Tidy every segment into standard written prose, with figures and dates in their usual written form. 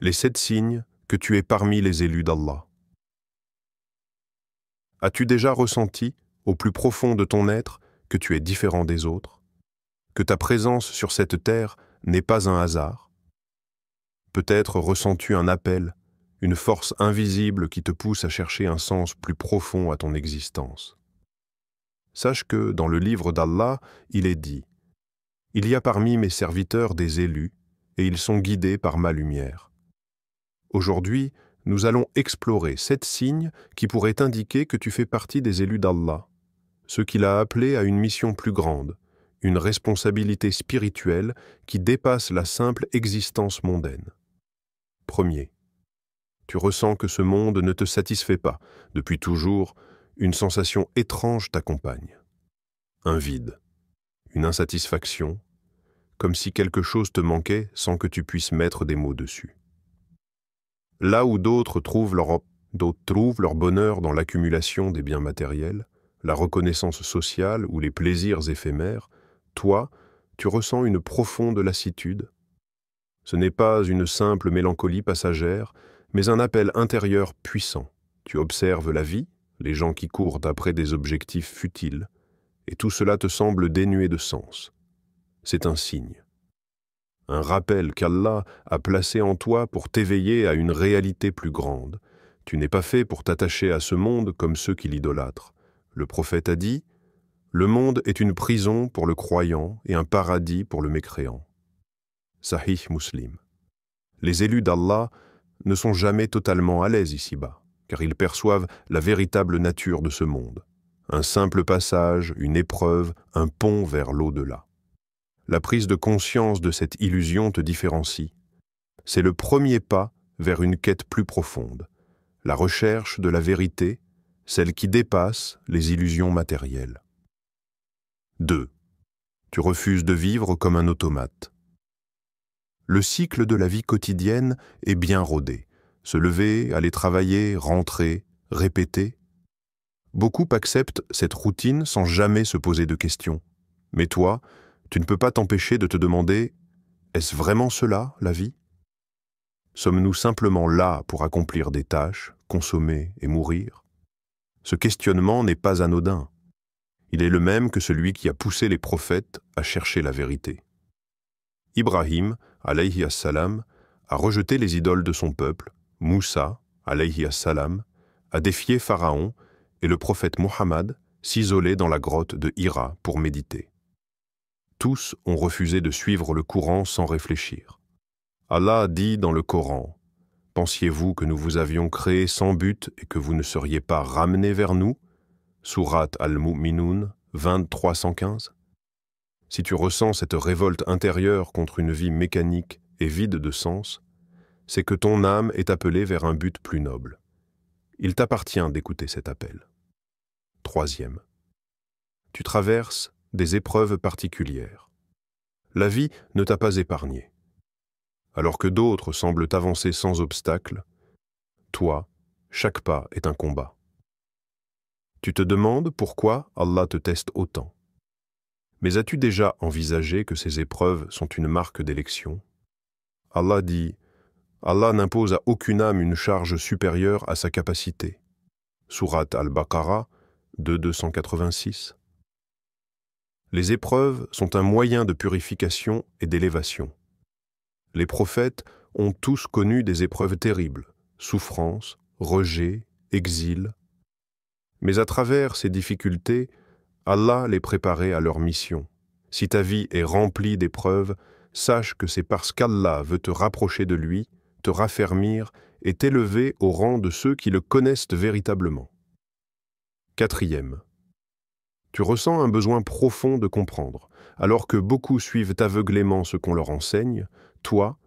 Les 7 signes que tu es parmi les élus d'Allah. As-tu déjà ressenti, au plus profond de ton être, que tu es différent des autres? Que ta présence sur cette terre n'est pas un hasard? Peut-être ressens-tu un appel, une force invisible qui te pousse à chercher un sens plus profond à ton existence. Sache que, dans le livre d'Allah, il est dit « Il y a parmi mes serviteurs des élus, et ils sont guidés par ma lumière. » Aujourd'hui, nous allons explorer 7 signes qui pourraient indiquer que tu fais partie des élus d'Allah, ceux qu'il a appelés à une mission plus grande, une responsabilité spirituelle qui dépasse la simple existence mondaine. Premier, tu ressens que ce monde ne te satisfait pas. Depuis toujours, une sensation étrange t'accompagne. Un vide, une insatisfaction, comme si quelque chose te manquait sans que tu puisses mettre des mots dessus. Là où d'autres trouvent leur bonheur dans l'accumulation des biens matériels, la reconnaissance sociale ou les plaisirs éphémères, toi, tu ressens une profonde lassitude. Ce n'est pas une simple mélancolie passagère, mais un appel intérieur puissant. Tu observes la vie, les gens qui courent après des objectifs futiles, et tout cela te semble dénué de sens. C'est un signe. Un rappel qu'Allah a placé en toi pour t'éveiller à une réalité plus grande. Tu n'es pas fait pour t'attacher à ce monde comme ceux qui l'idolâtrent. Le prophète a dit « Le monde est une prison pour le croyant et un paradis pour le mécréant. » Sahih Muslim. Les élus d'Allah ne sont jamais totalement à l'aise ici-bas, car ils perçoivent la véritable nature de ce monde. Un simple passage, une épreuve, un pont vers l'au-delà. La prise de conscience de cette illusion te différencie. C'est le premier pas vers une quête plus profonde, la recherche de la vérité, celle qui dépasse les illusions matérielles. 2. Tu refuses de vivre comme un automate. Le cycle de la vie quotidienne est bien rodé. Se lever, aller travailler, rentrer, répéter. Beaucoup acceptent cette routine sans jamais se poser de questions. Mais toi, tu ne peux pas t'empêcher de te demander « Est-ce vraiment cela, la vie ?» Sommes-nous simplement là pour accomplir des tâches, consommer et mourir? Ce questionnement n'est pas anodin. Il est le même que celui qui a poussé les prophètes à chercher la vérité. Ibrahim, alayhi as-salam, a rejeté les idoles de son peuple, Moussa, alayhi as-salam, a défié Pharaon et le prophète Mohammed s'isolait dans la grotte de Hira pour méditer. Tous ont refusé de suivre le courant sans réfléchir. Allah dit dans le Coran « Pensiez-vous que nous vous avions créé sans but et que vous ne seriez pas ramenés vers nous » Sourate Al-Mu'minun 2315. Si tu ressens cette révolte intérieure contre une vie mécanique et vide de sens, c'est que ton âme est appelée vers un but plus noble. Il t'appartient d'écouter cet appel. Troisième, tu traverses des épreuves particulières. La vie ne t'a pas épargné. Alors que d'autres semblent avancer sans obstacle, toi, chaque pas est un combat. Tu te demandes pourquoi Allah te teste autant. Mais as-tu déjà envisagé que ces épreuves sont une marque d'élection? Allah dit « Allah n'impose à aucune âme une charge supérieure à sa capacité. » Sourate Al-Baqarah 286. Les épreuves sont un moyen de purification et d'élévation. Les prophètes ont tous connu des épreuves terribles, souffrances, rejet, exil. Mais à travers ces difficultés, Allah les préparait à leur mission. Si ta vie est remplie d'épreuves, sache que c'est parce qu'Allah veut te rapprocher de lui, te raffermir et t'élever au rang de ceux qui le connaissent véritablement. Quatrième, tu ressens un besoin profond de comprendre. Alors que beaucoup suivent aveuglément ce qu'on leur enseigne, toi,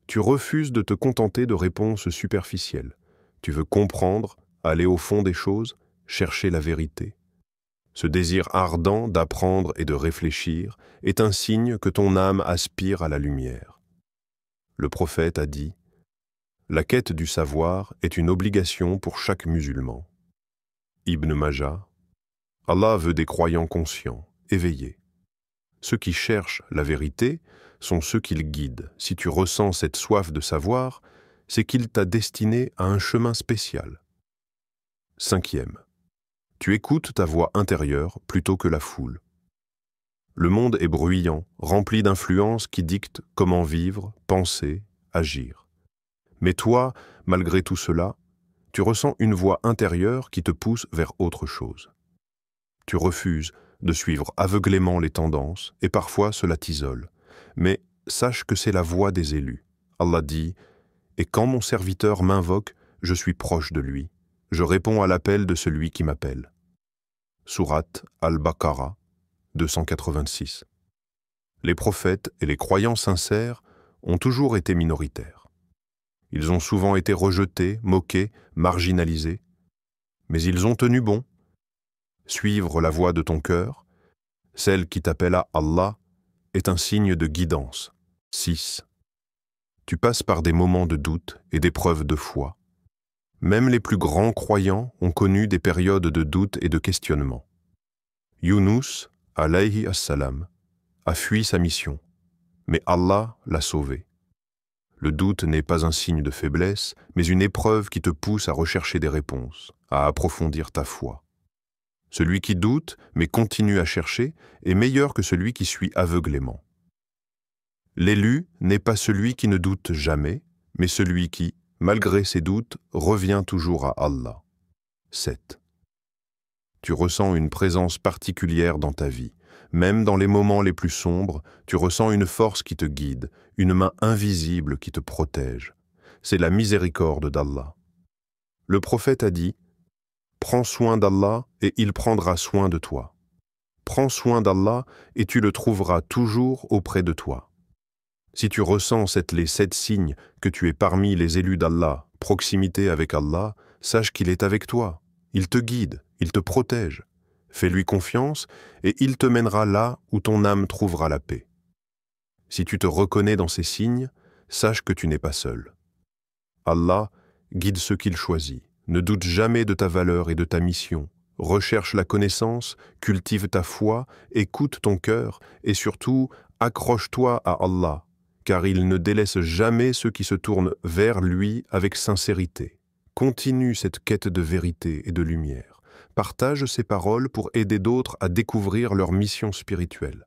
tu refuses de te contenter de réponses superficielles. Tu veux comprendre, aller au fond des choses, chercher la vérité. Ce désir ardent d'apprendre et de réfléchir est un signe que ton âme aspire à la lumière. Le prophète a dit « La quête du savoir est une obligation pour chaque musulman. » Ibn Majah. Allah veut des croyants conscients, éveillés. Ceux qui cherchent la vérité sont ceux qu'il guide. Si tu ressens cette soif de savoir, c'est qu'il t'a destiné à un chemin spécial. 5e. Tu écoutes ta voix intérieure plutôt que la foule. Le monde est bruyant, rempli d'influences qui dictent comment vivre, penser, agir. Mais toi, malgré tout cela, tu ressens une voix intérieure qui te pousse vers autre chose. Tu refuses de suivre aveuglément les tendances et parfois cela t'isole. Mais sache que c'est la voix des élus. Allah dit « Et quand mon serviteur m'invoque, je suis proche de lui. Je réponds à l'appel de celui qui m'appelle. » Sourate Al-Baqarah, 286. Les prophètes et les croyants sincères ont toujours été minoritaires. Ils ont souvent été rejetés, moqués, marginalisés, mais ils ont tenu bon. Suivre la voix de ton cœur, celle qui t'appelle à Allah, est un signe de guidance. 6. Tu passes par des moments de doute et d'épreuves de foi. Même les plus grands croyants ont connu des périodes de doute et de questionnement. Yunus, alayhi as-salam, a fui sa mission, mais Allah l'a sauvé. Le doute n'est pas un signe de faiblesse, mais une épreuve qui te pousse à rechercher des réponses, à approfondir ta foi. Celui qui doute, mais continue à chercher, est meilleur que celui qui suit aveuglément. L'élu n'est pas celui qui ne doute jamais, mais celui qui, malgré ses doutes, revient toujours à Allah. 7. Tu ressens une présence particulière dans ta vie. Même dans les moments les plus sombres, tu ressens une force qui te guide, une main invisible qui te protège. C'est la miséricorde d'Allah. Le prophète a dit « Prends soin d'Allah et il prendra soin de toi. Prends soin d'Allah et tu le trouveras toujours auprès de toi. » Si tu ressens les 7 signes que tu es parmi les élus d'Allah, proximité avec Allah, sache qu'il est avec toi. Il te guide, il te protège. Fais-lui confiance et il te mènera là où ton âme trouvera la paix. Si tu te reconnais dans ces signes, sache que tu n'es pas seul. Allah guide ceux qu'il choisit. Ne doute jamais de ta valeur et de ta mission. Recherche la connaissance, cultive ta foi, écoute ton cœur et surtout, accroche-toi à Allah, car il ne délaisse jamais ceux qui se tournent vers lui avec sincérité. Continue cette quête de vérité et de lumière. Partage ces paroles pour aider d'autres à découvrir leur mission spirituelle.